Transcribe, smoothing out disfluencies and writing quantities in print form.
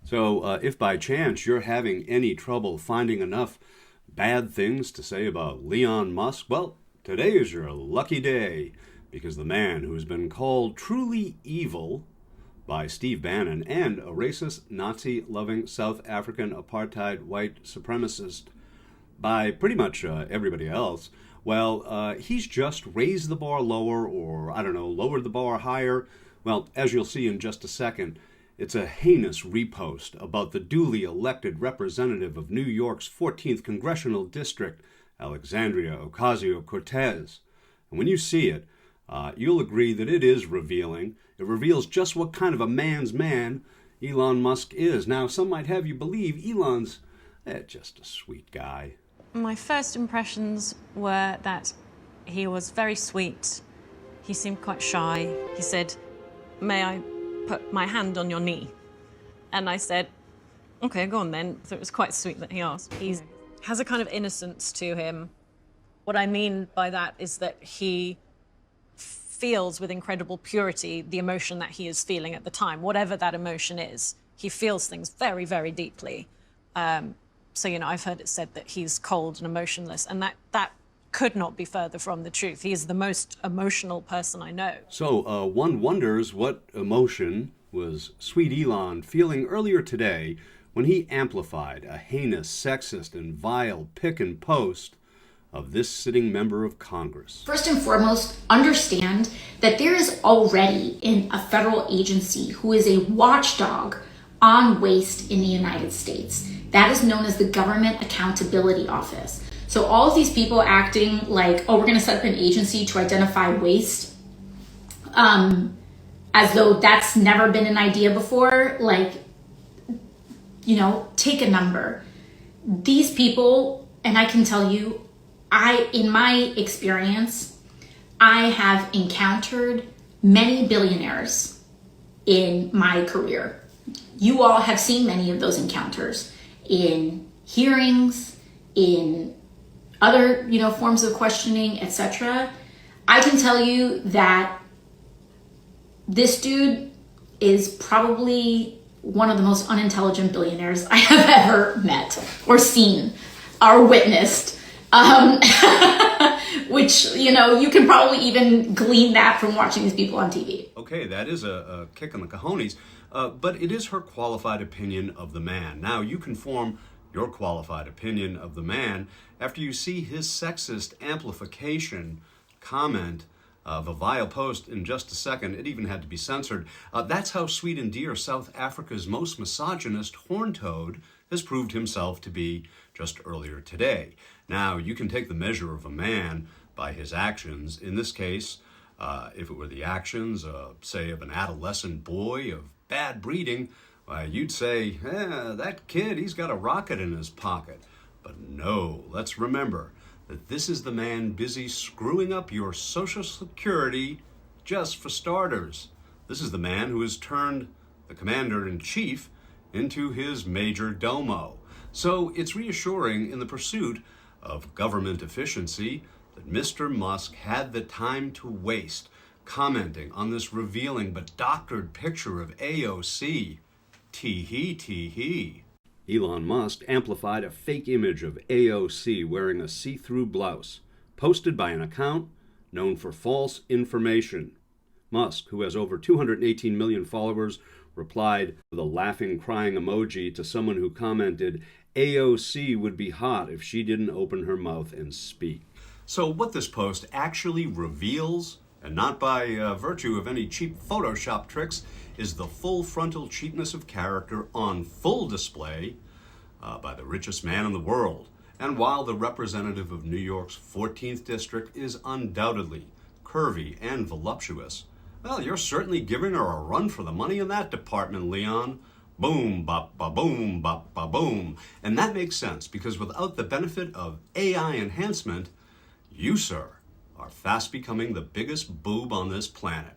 So if by chance you're having any trouble finding enough bad things to say about Elon Musk, well, today is your lucky day, because the man who's been called truly evil by Steve Bannon and a racist, Nazi-loving South African apartheid white supremacist by pretty much everybody else, well, he's just raised the bar lower, or, I don't know, lowered the bar higher. Well, as you'll see in just a second, it's a heinous repost about the duly elected representative of New York's 14th Congressional District, Alexandria Ocasio-Cortez. And when you see it, you'll agree that it is revealing. It reveals just what kind of a man's man Elon Musk is. Now, some might have you believe Elon's just a sweet guy. My first impressions were that he was very sweet. He seemed quite shy. He said, "May I put my hand on your knee?" And I said, "Okay, go on then." So it was quite sweet that he asked. He has a kind of innocence to him. What I mean by that is that he feels with incredible purity the emotion that he is feeling at the time, whatever that emotion is. He feels things very, very deeply. So, I've heard it said that he's cold and emotionless, and that could not be further from the truth. He is the most emotional person I know. So one wonders what emotion was sweet Elon feeling earlier today when he amplified a heinous, sexist, and vile pick and post of this sitting member of Congress. First and foremost, understand that there is already a federal agency who is a watchdog on waste in the United States. That is known as the Government Accountability Office. So all of these people acting like, oh, we're going to set up an agency to identify waste, as though that's never been an idea before, take a number. These people, and I can tell you, in my experience, I have encountered many billionaires in my career. You all have seen many of those encounters in hearings, in other, forms of questioning, etc. I can tell you that this dude is probably one of the most unintelligent billionaires I have ever met or seen or witnessed. Which, you can probably even glean that from watching these people on TV. Okay, that is a kick in the cojones, but it is her qualified opinion of the man. Now, you can form your qualified opinion of the man after you see his sexist amplification comment of a vile post in just a second. It even had to be censored. That's how sweet and dear South Africa's most misogynist horn-toad has proved himself to be just earlier today. Now, you can take the measure of a man by his actions. In this case, if it were the actions, say, of an adolescent boy of bad breeding, you'd say, that kid, he's got a rocket in his pocket. But no, let's remember that this is the man busy screwing up your Social Security just for starters. This is the man who has turned the commander-in-chief into his major domo. So it's reassuring in the pursuit of government efficiency that Mr. Musk had the time to waste commenting on this revealing but doctored picture of AOC. Tee-hee, tee-hee. Elon Musk amplified a fake image of AOC wearing a see-through blouse, posted by an account known for false information. Musk, who has over 218 million followers, replied with a laughing, crying emoji to someone who commented, AOC would be hot if she didn't open her mouth and speak. So what this post actually reveals, and not by virtue of any cheap Photoshop tricks, is the full frontal cheapness of character on full display by the richest man in the world. And while the representative of New York's 14th district is undoubtedly curvy and voluptuous, well, you're certainly giving her a run for the money in that department, Leon. Boom, bop, ba boom, bop, ba boom. And that makes sense, because without the benefit of AI enhancement, you, sir, are fast becoming the biggest boob on this planet.